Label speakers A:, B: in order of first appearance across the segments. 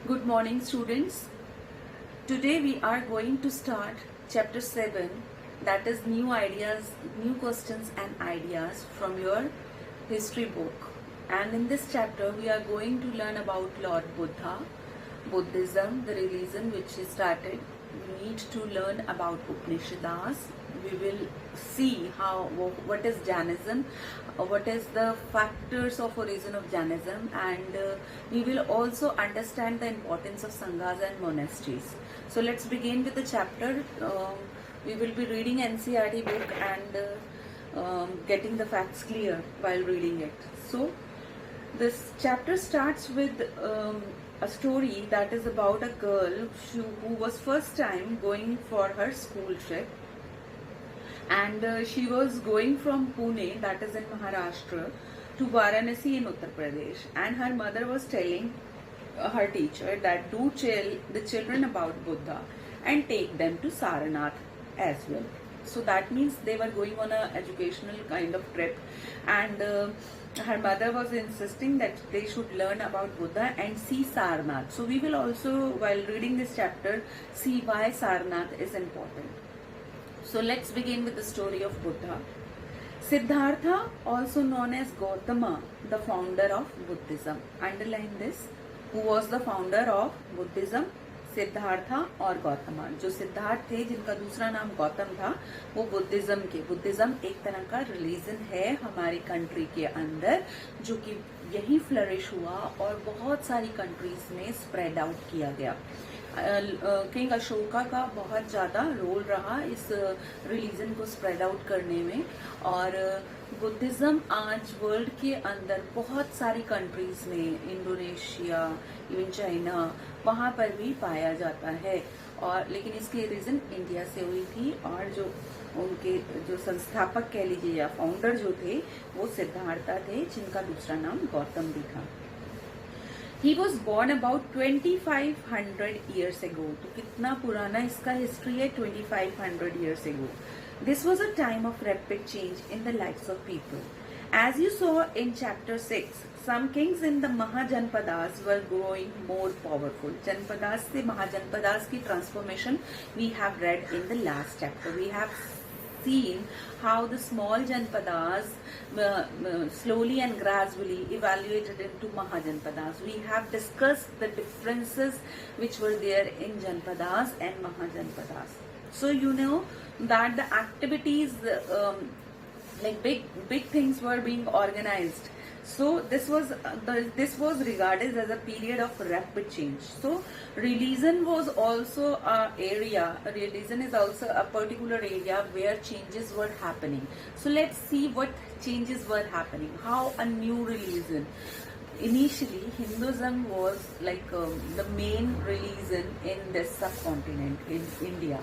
A: Good morning, students. Today we are going to start chapter 7, that is new ideas, new questions and ideas from your history book. And in this chapter we are going to learn about Lord Buddha, Buddhism, the religion which he started. We need to learn about Upanishads. We will see what is Jainism, what is the factors of origin of Jainism, and we will also understand the importance of sanghas and monasteries. So let's begin with the chapter. We will be reading NCERT book and getting the facts clear while reading it. So this chapter starts with a story that is about a girl who was first time going for her school trip, and she was going from Pune, that is in Maharashtra, to Varanasi in Uttar Pradesh, and her mother was telling her teacher that do tell the children about Buddha and take them to Sarnath as well. So that means they were going on a educational kind of trip, and her mother was insisting that they should learn about Buddha and see Sarnath. So we will also, while reading this chapter, see why Sarnath is important. So let's begin with the story of Buddha. Siddhartha, also known as Gautama, the founder of Buddhism. Underline this. Who was the founder of Buddhism? Siddhartha और गौतमा. जो सिद्धार्थ थे, जिनका दूसरा नाम गौतम था, वो Buddhism एक तरह का रिलीजन है हमारी कंट्री के अंदर, जो कि यही फ्लरिश हुआ और बहुत सारी कंट्रीज में स्प्रेड आउट किया गया. किंग अशोका का बहुत ज़्यादा रोल रहा इस रिलीजन को स्प्रेड आउट करने में, और बुद्धिज्म आज वर्ल्ड के अंदर बहुत सारी कंट्रीज में, इंडोनेशिया, इवन चाइना, वहाँ पर भी पाया जाता है. और लेकिन इसकी रीजन इंडिया से हुई थी, और जो उनके जो संस्थापक कह लीजिए या फाउंडर जो थे, वो सिद्धार्था थे, जिनका दूसरा नाम गौतम भी था. He was born about 2500 years ago. तो कितना पुराना इसका हिस्ट्री है, 2500 years ago. This was a time of rapid change in the lives of people. As you saw in chapter 6, some kings in the Mahajanpadas were growing more powerful. Janpadas से Mahajanpadas की transformation we have read in the last chapter. We have seen how the small Janpadas slowly and gradually evaluated into Mahajanpadas. We have discussed the differences which were there in Janpadas and Mahajanpadas. So you know that the activities like big things were being organized. So this was regarded as a period of rapid change. So religion was also a area. Religion is also a particular area where changes were happening. So let's see what changes were happening. How a new religion. Initially, Hinduism was like the main religion in this subcontinent, in India.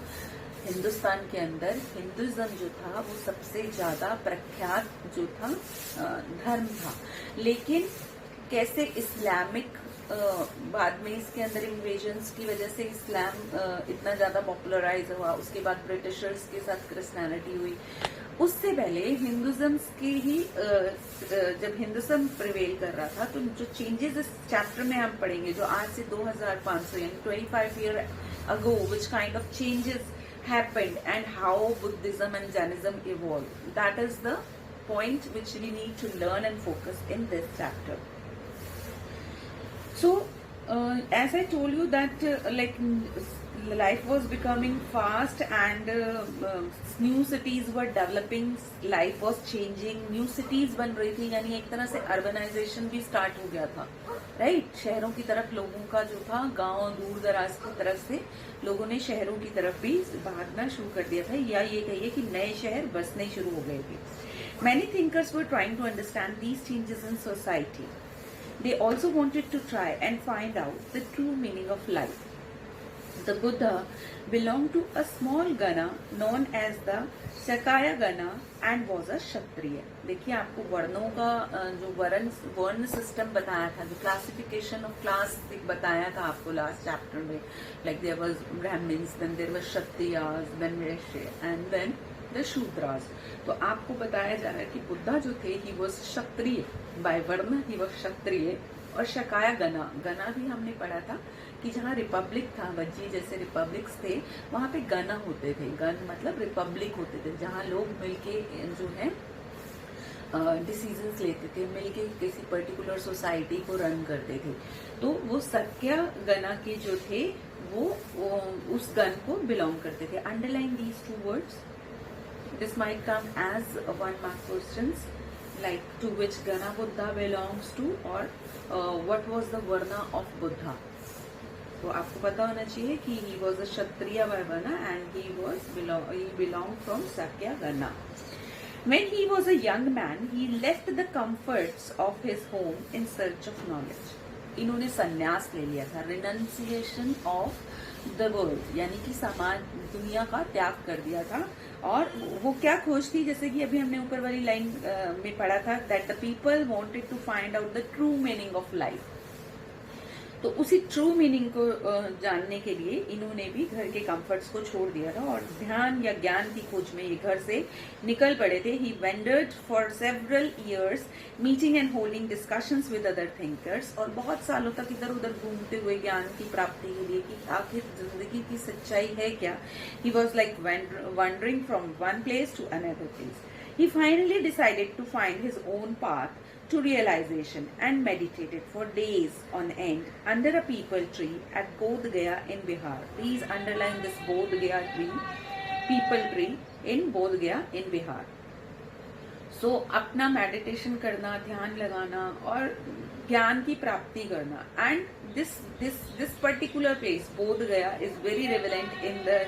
A: Hindustan के अंदर Hinduism जो था वो सबसे ज्यादा प्रख्यात जो था धर्म था. लेकिन कैसे इस्लामिक बाद में इसके अंदर इन्वेजन्स की वजह से इस्लाम इतना ज्यादा पॉपुलराइज हुआ, उसके बाद ब्रिटिशर्स के साथ क्रिश्चियनिटी हुई. उससे पहले हिंदुइज्म के ही जब हिंदुइज्म प्रिवेल कर रहा था, तो जो चेंजेस इस चैप्टर में हम पढ़ेंगे, जो आज से 2500 यानी 25 years ago, which kind of changes happened and how Buddhism and Jainism evolved. That is the point which we need to learn and focus in this chapter. So, as I told you that like life was becoming fast and new cities were developing, life was changing, new cities बन रही थी, यानी एक तरह से urbanisation भी start हो गया था, राइट. शहरों की तरफ लोगों का जो था, गांव दूर दराज की तरफ से लोगों ने शहरों की तरफ भी भागना शुरू कर दिया था, या ये कहिए कि नए शहर बसने शुरू हो गए थे. Many thinkers were trying to understand these changes in society. They also wanted to try and find out the true meaning of life. The Buddha belonged to a small Gana known as the Shakya Gana and was a Kshatriya. देखिए, आपको वर्णों का जो वर्ण system बताया था, जो classification of class बताया था आपको लास्ट चैप्टर में, like there was Brahmans, then there was Kshatriyas, then Vaishya and then the Shudras. तो आपको बताया जा रहा है कि बुद्धा जो थे, ही वाज क्षत्रिय बाय वर्ण, ही वाज क्षत्रिय, और शकाया गना, गना भी हमने पढ़ा था कि जहाँ रिपब्लिक था, वज्जी जैसे रिपब्लिक्स थे, वहाँ पे गना होते थे। गन मतलब रिपब्लिक होते थे, जहाँ लोग मिलके जो है डिसीजंस लेते थे, मिलके किसी पर्टिकुलर सोसाइटी को रन करते थे। तो वो सत्या गना के जो थे वो उस गन को बिलोंग करते थे। Underline these two words, this might come as 1 mark questions, like to which Gana Buddha belongs to, or what was the varna of Buddha. तो आपको पता होना चाहिए कि he was a Kshatriya Varna and he belonged from Sakya Gana. When he was a young man, he left the comforts of his home in search of knowledge. इन्होंने संन्यास ले लिया था, renunciation of the world, यानी कि समाज दुनिया का त्याग कर दिया था। और वो क्या खोज थी, जैसे कि अभी हमने ऊपर वाली लाइन में पढ़ा था, that the people wanted to find out the true meaning of life. तो उसी ट्रू मीनिंग को जानने के लिए इन्होंने भी घर के कंफर्ट्स को छोड़ दिया था और ध्यान या ज्ञान की खोज में ये घर से निकल पड़े थे। He wandered for several years meeting and holding discussions with other thinkers, और बहुत सालों तक इधर उधर घूमते हुए ज्ञान की प्राप्ति के लिए कि आखिर जिंदगी की सच्चाई है क्या। He was like wandering from one place to another place. He finally decided to find his own path to realization and meditated for days on end under a peepal tree at Bodh Gaya in Bihar. Please underline this Bodh Gaya tree, peepal tree in Bodh Gaya in Bihar. So अपना meditation करना, ध्यान लगाना और ज्ञान की प्राप्ति करना. And this particular place, Bodh Gaya, is very relevant in the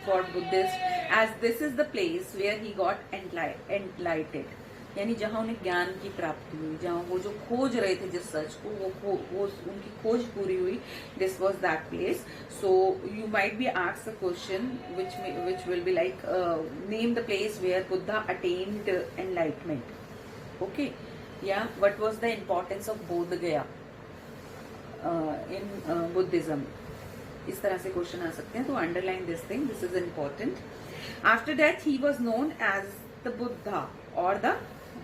A: for Buddhists, as this is the place where he got enlightened. यानी जहाँ उन्हें ज्ञान की प्राप्ति हुई, जहाँ वो जो खोज रहे थे जिस सच को, वो उनकी खोज पूरी हुई. This was that place. So you might be asked a question which will be like name the place where Buddha attained enlightenment. Okay, yeah. What was the importance of Bodh Gaya in Buddhism? इस तरह से question आ सकते हैं, तो underline this thing, this is important. After that he was known as the Buddha और the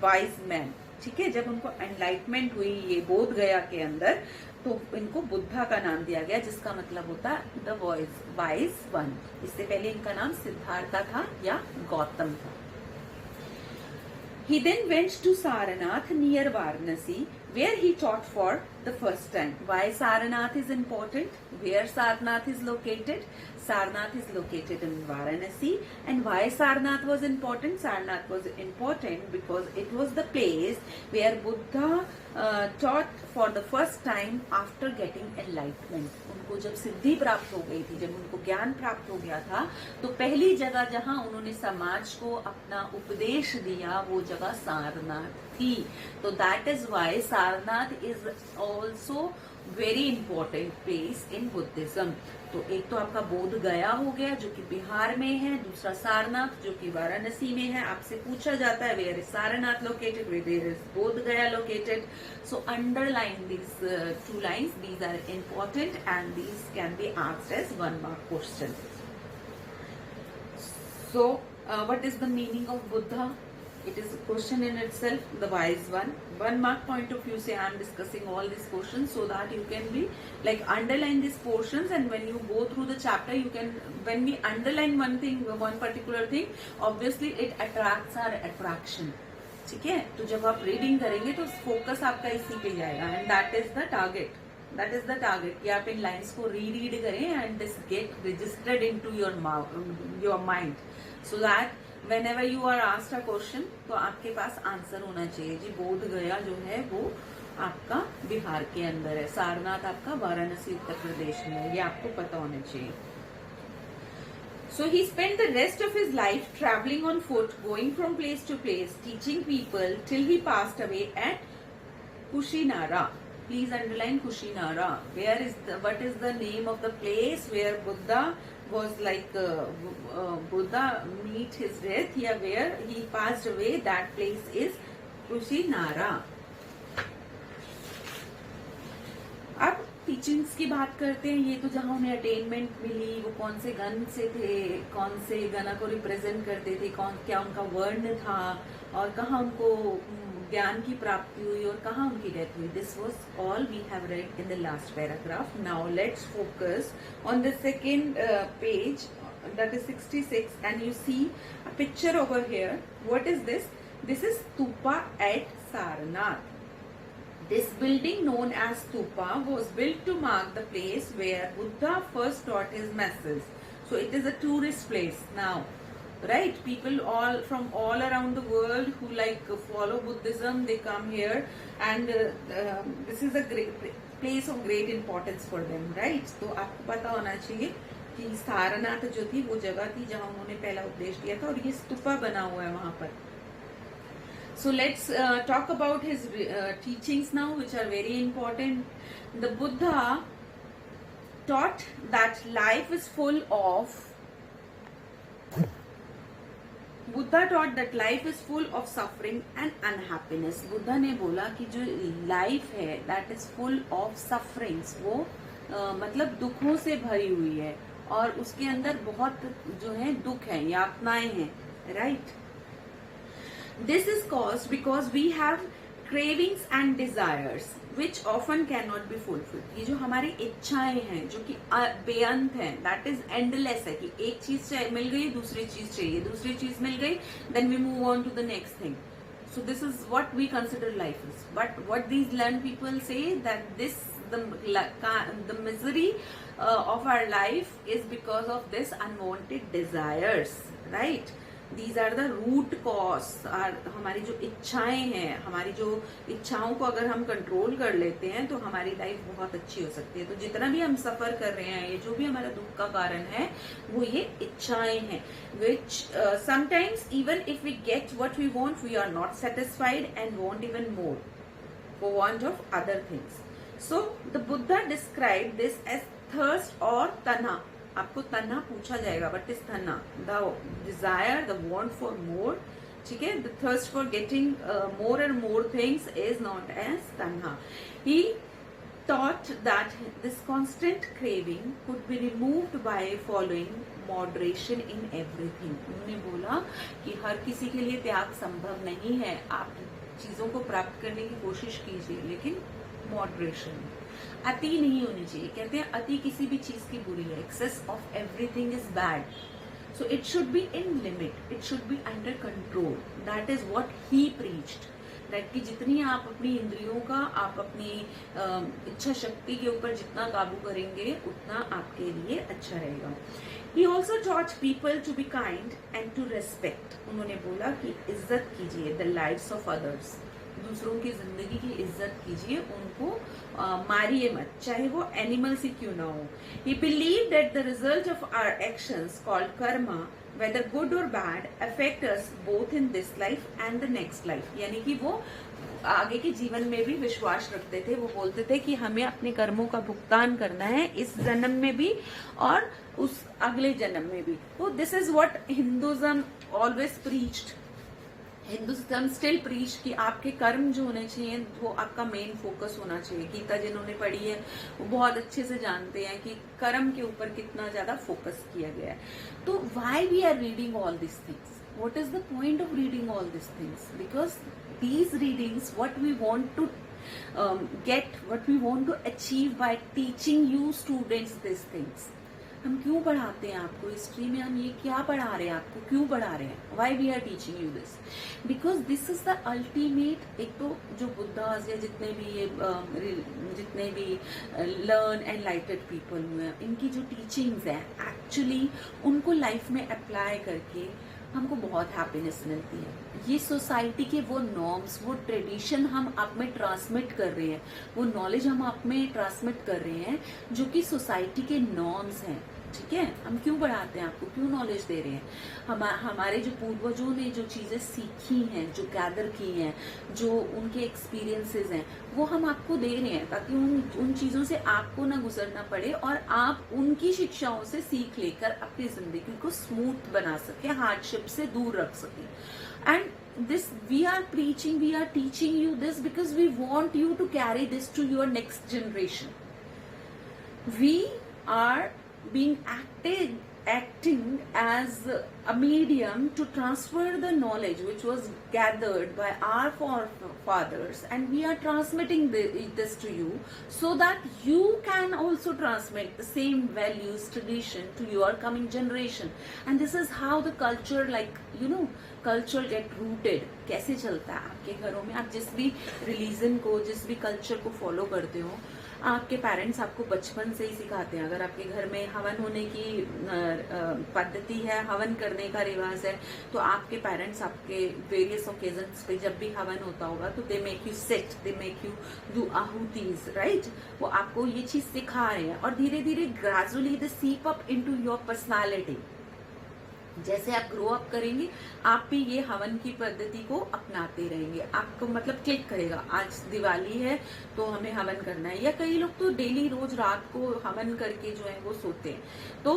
A: wise man. ठीक है, जब उनको एनलाइटमेंट हुई ये बोध गया के अंदर, तो इनको बुद्धा का नाम दिया गया, जिसका मतलब होता द वाइज वन. इससे पहले इनका नाम सिद्धार्था था या गौतम था. He then went to Sarnath near Varanasi, where he taught for the first time. Why Sarnath is important? Where Sarnath is located? Sarnath is located in Varanasi. And why Sarnath was important? Sarnath was important because it was the place where Buddha taught for the first time after getting enlightenment. उनको जब सिद्धि प्राप्त हो गई थी, जब उनको ज्ञान प्राप्त हो गया था, तो पहली जगह जहां उन्होंने समाज को अपना उपदेश दिया वो जगह सारनाथ थी. तो that is why Sarnath is also very important place in Buddhism. तो एक तो आपका बोध गया हो गया जो कि बिहार में है, दूसरा सारनाथ जो कि वाराणसी में है. आपसे पूछा जाता है where is Sarnath located, where is Bodh Gaya located. So underline these two lines, these are important and these can be asked as 1 mark question. So what is the meaning of Buddha? It is a question in itself, the wise one. 1 mark point of view, say I am discussing all these questions so that you can be like underline these portions, and when you go through the chapter, you can, when we underline one thing, one particular thing, obviously it attracts our attraction. ठीक है, तो जब आप reading करेंगे तो focus आपका इसी पे जाएगा, and that is the target. That is the target कि आप इन लाइन्स को रीड करें and this get registered into your mind, so that whenever you are asked a question, तो आपके पास आंसर होना चाहिए. जी बोध गया जो है वो आपका बिहार के अंदर है, सारनाथ आपका वाराणसी उत्तर प्रदेश में है, ये आपको पता होना चाहिए. So he spent the rest of his life traveling on foot, going from place to place, teaching people till he passed away at Kushinara. Please underline Kushinara. What is the name of the place where Buddha was like Buddha meet his death, here where he passed away? That place is Kushinara. अब teachings की बात करते हैं. ये तो जहाँ उन्हें attainment मिली, वो कौन से गण से थे, कौन से गणा को रिप्रेजेंट करते थे, क्या उनका वर्ण था, और कहाँ उनको ज्ञान की प्राप्ति हुई और कहाँ उनकी डेथ हुई. This was all we have read in the last paragraph. Now let's focus on the second page, that is 66, and you see a picture over here. What is this? This is stupa at Sarnath. This building known as stupa was built to mark the place where Buddha first taught his message. So it is a tourist place now, right? People all from all around the world who like follow Buddhism, they come here, and this is a great place of great importance for them, right? तो आपको पता होना चाहिए कि सारनाथ जो थी वो जगह थी जहां उन्होंने पहला उपदेश दिया था, और ये स्तूपा बना हुआ है वहां पर. So let's talk about his teachings now, which are very important. The Buddha taught that life is full of suffering and unhappiness. Buddha ने बोला कि जो लाइफ है that is full of sufferings, वो मतलब दुखों से भरी हुई है और उसके अंदर बहुत जो है दुख है, यातनाएं हैं, right. This is caused because we have cravings and desires which often cannot be fulfilled. ये जो हमारी इच्छाएं हैं जो कि बेअंत है, that is endless है, कि एक चीज मिल गई दूसरी चीज चाहिए, दूसरी चीज मिल गई, then we move on to the next thing. So this is what we consider life is. But what these learned people say that the misery of our life is because of this unwanted desires, right? These are the root cause. हमारी जो इच्छाएं हैं, हमारी जो इच्छाओं को अगर हम कंट्रोल कर लेते हैं तो हमारी लाइफ बहुत अच्छी हो सकती है. तो जितना भी हम सफर कर रहे हैं, ये जो भी हमारा दुख का कारण है, वो ये इच्छाएं हैं, which sometimes even if we get what we want, we are not satisfied and want even more for want of other things. So the Buddha described this as thirst or tanha. आपको तन्हा पूछा जाएगा, but इस tanha, the desire, the want for more, ठीक है, the thirst for getting more and more things is not as tanha. He taught that this constant craving could be removed by following moderation in everything. उन्होंने बोला कि हर किसी के लिए त्याग संभव नहीं है, आप चीजों को प्राप्त करने की कोशिश कीजिए, लेकिन मॉडरेशन, अति नहीं होनी चाहिए. कहते हैं अति किसी भी चीज की बुरी है, excess of everything is bad. So it should be in limit, it should be under control. That is what he preached, that कि जितनी आप अपनी इंद्रियों का, आप अपनी इच्छा शक्ति के ऊपर जितना काबू करेंगे उतना आपके लिए अच्छा रहेगा. He also taught people to be kind and to respect. उन्होंने बोला कि इज्जत कीजिए the lives of others. दूसरों की जिंदगी की इज्जत कीजिए, उनको मारिए मत, चाहे वो एनिमल्स ही क्यों ना हो. He believed that the result of our actions called karma, whether good or bad, affect us both in this life and the next life. यानी कि वो आगे के जीवन में भी विश्वास रखते थे. वो बोलते थे कि हमें अपने कर्मों का भुगतान करना है इस जन्म में भी और उस अगले जन्म में भी. तो this is what Hinduism always preached. Hindustan still preach कि आपके कर्म जो होने चाहिए वो आपका मेन फोकस होना चाहिए. गीता जिन्होंने पढ़ी है वो बहुत अच्छे से जानते हैं कि कर्म के ऊपर कितना ज्यादा फोकस किया गया है. तो why we are reading all this things, what is the point of reading all this things? Because these readings, what we want to get, what we want to achieve by teaching you students these things. हम क्यों पढ़ाते हैं आपको history में, हम ये क्या पढ़ा रहे हैं, आपको क्यों पढ़ा रहे हैं? Why we are teaching you this? Because this is the ultimate. एक तो जो बुद्धास या जितने भी लर्न एनलाइटेड पीपल हुए हैं, इनकी जो टीचिंग्स हैं एक्चुअली उनको लाइफ में अप्लाई करके हमको बहुत हैप्पीनेस मिलती है. ये सोसाइटी के वो नॉर्म्स, वो ट्रेडिशन हम आप में ट्रांसमिट कर रहे हैं, वो नॉलेज हम आप में ट्रांसमिट कर रहे हैं जो कि सोसाइटी के नॉर्म्स हैं. ठीक है, हम क्यों पढ़ाते हैं आपको, क्यों नॉलेज दे रहे हैं? हमारे जो पूर्वजों ने जो चीजें सीखी हैं, जो गैदर की हैं, जो उनके एक्सपीरियंसेस हैं, वो हम आपको दे रहे हैं ताकि उन चीजों से आपको ना गुजरना पड़े और आप उनकी शिक्षाओं से सीख लेकर अपनी जिंदगी को स्मूथ बना सके, हार्डशिप से दूर रख सके. And this we are preaching, we are teaching you this because we want you to carry this to your next generation. We are being acting as a medium to transfer the knowledge which was gathered by our forefathers, and we are transmitting this to you so that you can also transmit the same values, tradition to your coming generation. And this is how the culture, like culture get rooted. कैसे चलता है आपके घरों में? आप जिस भी religion को, जिस भी कल्चर को फॉलो करते हो, आपके पेरेंट्स आपको बचपन से ही सिखाते हैं. अगर आपके घर में हवन होने की पद्धति है, हवन करने का रिवाज है, तो आपके पेरेंट्स आपके वेरियस ओकेजन्स पे जब भी हवन होता होगा तो they make you sit, they make you do ahutis, right? वो आपको ये चीज सिखा रहे हैं और धीरे धीरे ग्रेजुअली दे सीप अप इनटू योर पर्सनालिटी. जैसे आप ग्रो अप करेंगे, आप भी ये हवन की पद्धति को अपनाते रहेंगे. आपको मतलब क्लिक करेगा, आज दिवाली है तो हमें हवन करना है. या कई लोग तो डेली रोज रात को हवन करके जो है वो सोते हैं. तो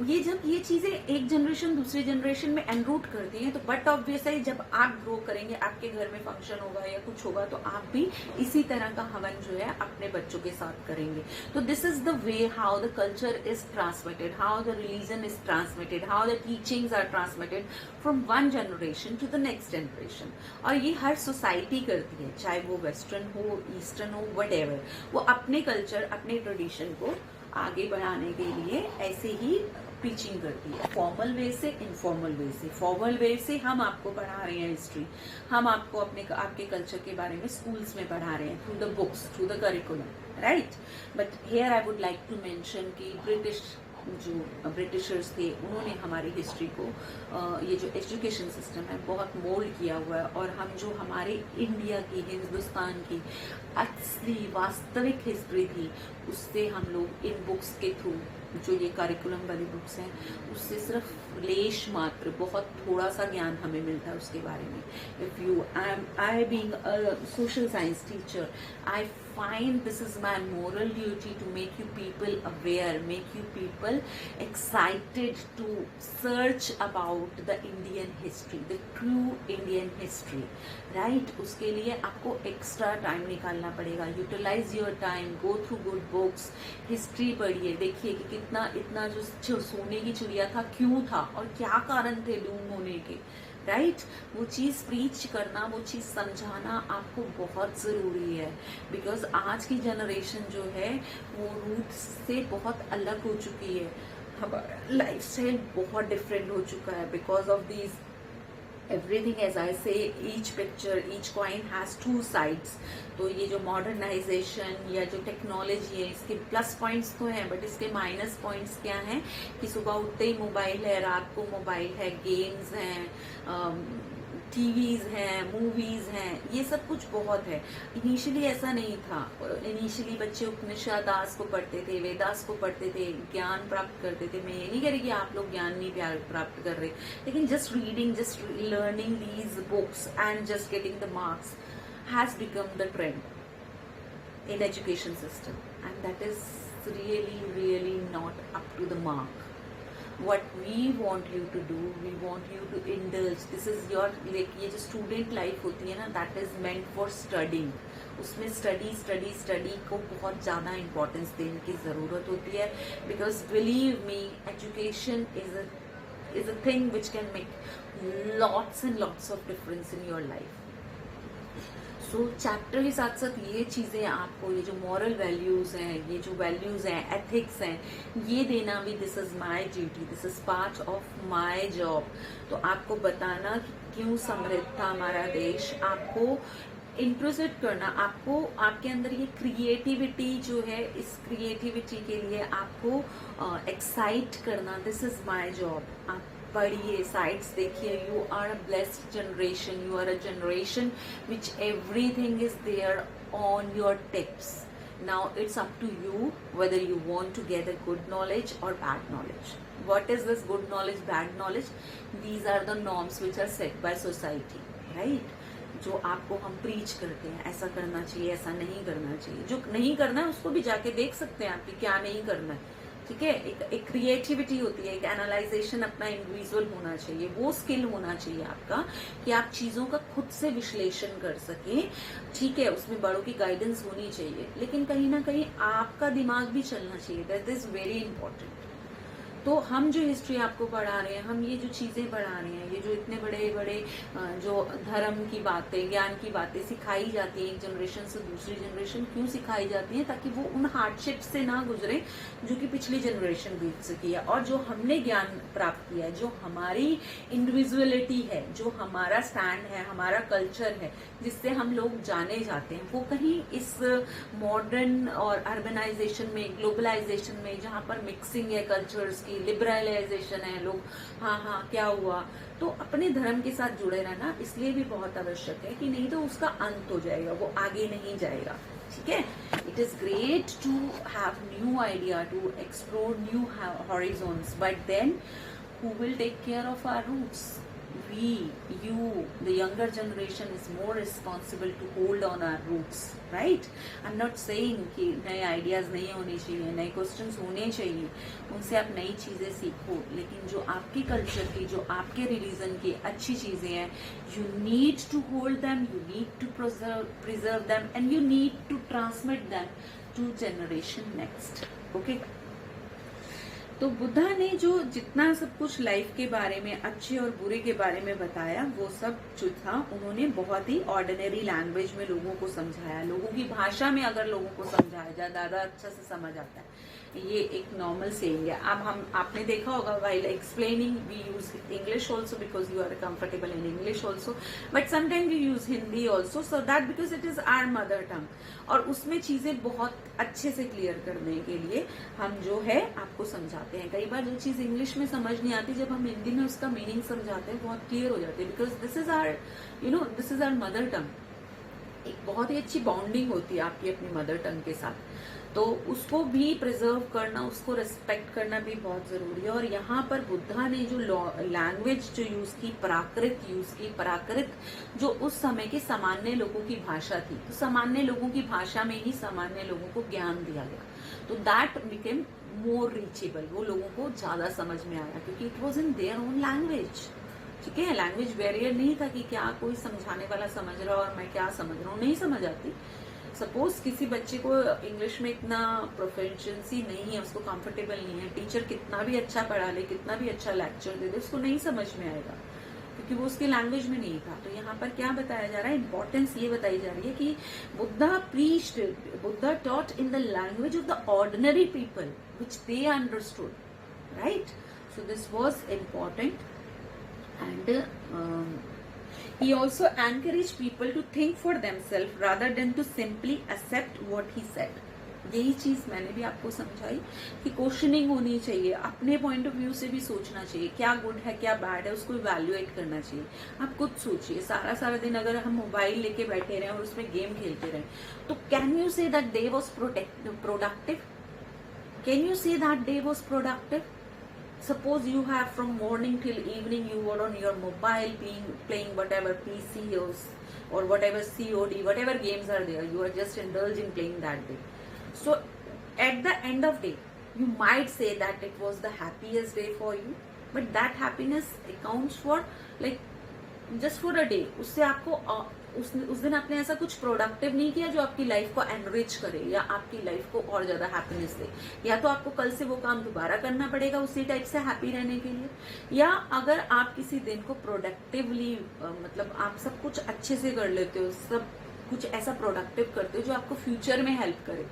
A: ये जब ये चीजें एक जनरेशन दूसरे जनरेशन में एनरूट करती हैं, तो बट ऑब्वियसली जब आप ग्रो करेंगे, आपके घर में फंक्शन होगा या कुछ होगा, तो आप भी इसी तरह का हवन जो है अपने बच्चों के साथ करेंगे. तो this is the way how the culture is transmitted, how the religion is transmitted, how the teachings are transmitted from one generation to the next generation. और ये हर सोसाइटी करती है, चाहे वो वेस्टर्न हो, ईस्टर्न हो, whatever. वो अपने कल्चर, अपने ट्रेडिशन को आगे बढ़ाने के लिए ऐसे ही टीचिंग करती है, फॉर्मल वे से, इनफॉर्मल वे से. फॉर्मल वे से हम आपको पढ़ा रहे हैं हिस्ट्री, हम आपको आपके कल्चर के बारे में स्कूल्स में पढ़ा रहे हैं through the books, through the curriculum, right? But here I would like to mention कि जो ब्रिटिशर्स थे, उन्होंने हमारी हिस्ट्री को, ये जो एजुकेशन सिस्टम है, बहुत मोल्ड किया हुआ है. और हम जो हमारे इंडिया की, हिंदुस्तान की असली वास्तविक हिस्ट्री थी, उससे हम लोग इन बुक्स के थ्रू, जो ये करिकुलम वाली बुक्स हैं, उससे सिर्फ लेश मात्र, बहुत थोड़ा सा ज्ञान हमें मिलता है उसके बारे में. If you I being a social science teacher, I find this is my moral duty to make you people aware, make you people excited to search about the Indian history, the true Indian history, right? उसके लिए आपको extra time निकालना पड़ेगा. Utilize your time, go through good books, history पढ़िए, देखिए कि कितना इतना जो सोने की चिड़िया था क्यों था और क्या कारण थे डूम होने के, राइट? वो चीज़ प्रीच करना, वो चीज़ समझाना आपको बहुत ज़रूरी है. बिकॉज आज की जनरेशन जो है वो रूट से बहुत अलग हो चुकी है. हमारा लाइफ स्टाइल बहुत डिफरेंट हो चुका है because of these everything. As I say, each picture, each coin has two sides. तो ये जो मॉडर्नाइजेशन या जो टेक्नोलॉजी है, इसके प्लस पॉइंट्स तो हैं, बट इसके माइनस पॉइंट्स क्या हैं कि सुबह उठते ही मोबाइल है, रात को मोबाइल है, गेम्स हैं, टीवीज हैं, मूवीज हैं, ये सब कुछ बहुत है. इनिशियली ऐसा नहीं था. इनिशियली बच्चे उपनिषद दास को पढ़ते थे, वेदास को पढ़ते थे, ज्ञान प्राप्त करते थे. मैं ये नहीं कह रही कि आप लोग ज्ञान नहीं प्राप्त कर रहे, लेकिन just reading, just learning these books and just getting the marks has become the trend in education system, and that is really not up to the mark. What we want you to do, we want you to indulge. This is your, like ये जो student life होती है ना, that is meant for studying. उसमें study को बहुत ज़्यादा importance देने की ज़रूरत होती है, because believe me, education is a thing which can make lots and lots of difference in your life. So chapter के साथ साथ ये चीज़ें आपको, ये जो मॉरल वैल्यूज़ हैं, ये जो वैल्यूज़ हैं, एथिक्स हैं, ये देना भी this is my duty, this is part of my job. तो आपको बताना कि क्यों समृद्ध था हमारा देश, आपको इंट्रोसेट करना, आपको आपके अंदर ये क्रिएटिविटी जो है, इस क्रिएटिविटी के लिए आपको एक्साइट करना, दिस इज़ माय जॉब. आप पढ़िए, साइट्स देखिए. You are a blessed generation, you are a generation which everything is there on your tips. Now it's up to you whether you want to gather good knowledge or bad knowledge. What is this good knowledge, bad knowledge? These are the norms which are set by society, right? जो आपको हम preach करते हैं, ऐसा करना चाहिए, ऐसा नहीं करना चाहिए. जो नहीं करना है उसको भी जाके देख सकते हैं आप कि क्या नहीं करना है, ठीक है. एक क्रिएटिविटी होती है, एक एनालाइजेशन अपना इंडिविजुअल होना चाहिए, वो स्किल होना चाहिए आपका कि आप चीज़ों का खुद से विश्लेषण कर सकें. ठीक है, उसमें बड़ों की गाइडेंस होनी चाहिए, लेकिन कहीं ना कहीं आपका दिमाग भी चलना चाहिए. That is very important. तो हम जो हिस्ट्री आपको पढ़ा रहे हैं, हम ये जो चीजें पढ़ा रहे हैं, ये जो इतने बड़े बड़े जो धर्म की बातें, ज्ञान की बातें सिखाई जाती है एक जनरेशन से दूसरी जनरेशन, क्यों सिखाई जाती है? ताकि वो उन हार्डशिप से ना गुजरे जो कि पिछली जनरेशन बीत सकी है, और जो हमने ज्ञान प्राप्त किया है, जो हमारी इंडिविजुअलिटी है, जो हमारा स्टैंड है, हमारा कल्चर है, जिससे हम लोग जाने जाते हैं, वो कहीं इस मॉडर्न और अर्बनाइजेशन में, ग्लोबलाइजेशन में, जहाँ पर मिक्सिंग है कल्चर्स की, लिबरलाइजेशन है, लोग हाँ हाँ क्या हुआ, तो अपने धर्म के साथ जुड़े रहना इसलिए भी बहुत आवश्यक है कि नहीं तो उसका अंत हो जाएगा, वो आगे नहीं जाएगा। ठीक है, it is great to have new idea, to explore new horizons, but then who will take care of our roots? We, you, the younger generation is more responsible to hold on our roots, right? I'm not saying कि नए ideas नहीं होने चाहिए, नए questions होने चाहिए, उनसे आप नई चीजें सीखो, लेकिन जो आपके culture की, जो आपके religion की अच्छी चीजें हैं, you need to hold them, you need to preserve them, and you need to transmit them to generation next. Okay? तो बुद्धा ने जो जितना सब कुछ लाइफ के बारे में, अच्छे और बुरे के बारे में बताया, वो सब जो था उन्होंने बहुत ही ऑर्डिनरी लैंग्वेज में लोगों को समझाया, लोगों की भाषा में अगर लोगों को समझाया जाए ज्यादा अच्छा से समझ आता है। ये एक नॉर्मल सेइंग है। अब आपने देखा होगा while explaining we use English also because you are comfortable in English also, but sometime we use Hindi also, so that because it is our mother tongue, और उसमें चीजें बहुत अच्छे से क्लियर करने के लिए हम जो है आपको समझाते हैं। कई बार जो चीज इंग्लिश में समझ नहीं आती, जब हम हिंदी में उसका मीनिंग समझाते हैं बहुत क्लियर हो जाती है, because this is our this is our mother tongue. एक बहुत ही अच्छी बॉन्डिंग होती है आपकी अपनी मदर टंग के साथ, तो उसको भी प्रिजर्व करना, उसको रिस्पेक्ट करना भी बहुत जरूरी है। और यहाँ पर बुद्धा ने जो लैंग्वेज जो यूज की, प्राकृत यूज की, प्राकृत जो उस समय के सामान्य लोगों की भाषा थी, तो सामान्य लोगों की भाषा में ही सामान्य लोगों को ज्ञान दिया गया, तो दैट बिकेम मोर रीचेबल, वो लोगों को ज्यादा समझ में आया क्योंकि it was in their own language. ठीक है, लैंग्वेज बैरियर नहीं था कि क्या कोई समझाने वाला समझ रहा और मैं क्या समझ रहा हूँ, नहीं समझ आती। सपोज किसी बच्चे को इंग्लिश में इतना प्रोफिशिएंसी नहीं है, उसको कंफर्टेबल नहीं है, टीचर कितना भी अच्छा पढ़ा ले, कितना भी अच्छा लेक्चर दे दे, उसको नहीं समझ में आएगा क्योंकि वो उसकी लैंग्वेज में नहीं था। तो यहाँ पर क्या बताया जा रहा है, इंपॉर्टेंस ये बताई जा रही है कि Buddha taught in the language of the ordinary people which they understood, right? So this was important, and he also encouraged people to think for themselves rather than to simply accept what he said. यही चीज मैंने भी आपको समझाई कि questioning होनी चाहिए, अपने पॉइंट ऑफ व्यू से भी सोचना चाहिए, क्या गुड है क्या बैड है उसको इवैल्यूएट करना चाहिए। आप खुद सोचिए, सारा दिन अगर हम मोबाइल लेके बैठे रहे और उसमें गेम खेलते रहे, तो can you say that day was productive? Can you say that day was productive? Suppose you have from morning till evening you were on your mobile playing whatever PC or whatever COD, whatever games are there, you are just indulging playing that day. So at the end of day, you might say that it was the happiest day for you, but that happiness accounts for like just for a day. उससे आपको उस दिन आपने ऐसा कुछ productive नहीं किया जो आपकी लाइफ को एनरिच करे या आपकी लाइफ को और ज्यादा हैप्पीनेस दे, या तो आपको कल से वो काम दोबारा करना पड़ेगा उसी टाइप से हैप्पी रहने के लिए, या अगर आप किसी दिन को प्रोडक्टिवली मतलब आप सब कुछ अच्छे से कर लेते हो, सब कुछ ऐसा प्रोडक्टिव करते हो जो आपको फ्यूचर में हेल्प करे,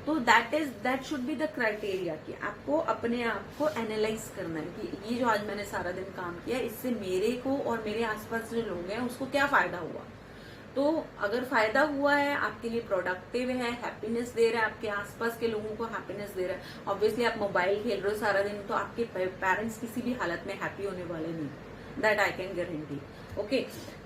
A: तो that should be the criteria कि आपको अपने आप को एनालाइज करना है कि ये जो आज मैंने सारा दिन काम किया इससे मेरे को और मेरे आसपास जो लोग हैं उसको क्या फायदा हुआ। तो अगर फायदा हुआ है, आपके लिए प्रोडक्टिव है, हैप्पीनेस दे रहा है, आपके आसपास के लोगों को हैप्पीनेस दे रहा है, ऑब्वियसली आप मोबाइल खेल रहे हो सारा दिन तो आपके पेरेंट्स किसी भी हालत में हैप्पी होने वाले नहीं, that I can guarantee. Okay,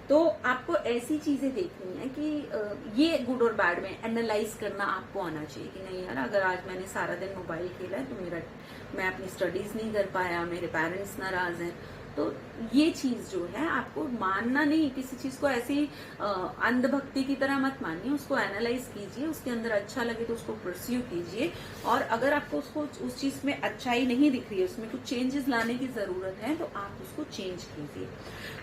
A: तो आपको ऐसी चीजें देखनी है कि ये गुड और बैड में एनालाइज करना आपको आना चाहिए कि नहीं यार, अगर आज मैंने सारा दिन मोबाइल खेला है तो मैं अपनी स्टडीज नहीं कर पाया, मेरे पेरेंट्स नाराज हैं, तो ये चीज जो है आपको मानना नहीं, किसी चीज को ऐसी अंधभक्ति की तरह मत मानिए, उसको एनालाइज कीजिए, उसके अंदर अच्छा लगे तो उसको परस्यू कीजिए, और अगर आपको उसको उस चीज में अच्छाई नहीं दिख रही है, उसमें कुछ चेंजेस लाने की जरूरत है, तो आप उसको चेंज कीजिए.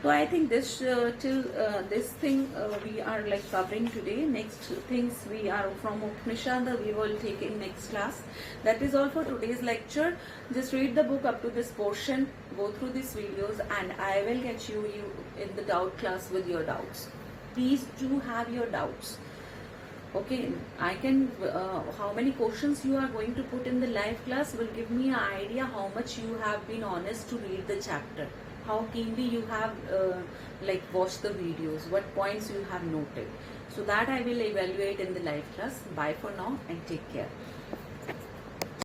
A: तो I think this till this thing we are like covering today. Next things we are from Upanishad we will take in next class. That is all for today's lecture. Just read the book up to this portion, go through these videos, and I will get you in the doubt class with your doubts. Please do have your doubts. Okay, I can how many questions you are going to put in the live class will give me an idea how much you have been honest to read the chapter, how keenly you have like watched the videos, what points you have noted. So that I will evaluate in the live class. Bye for now and take care.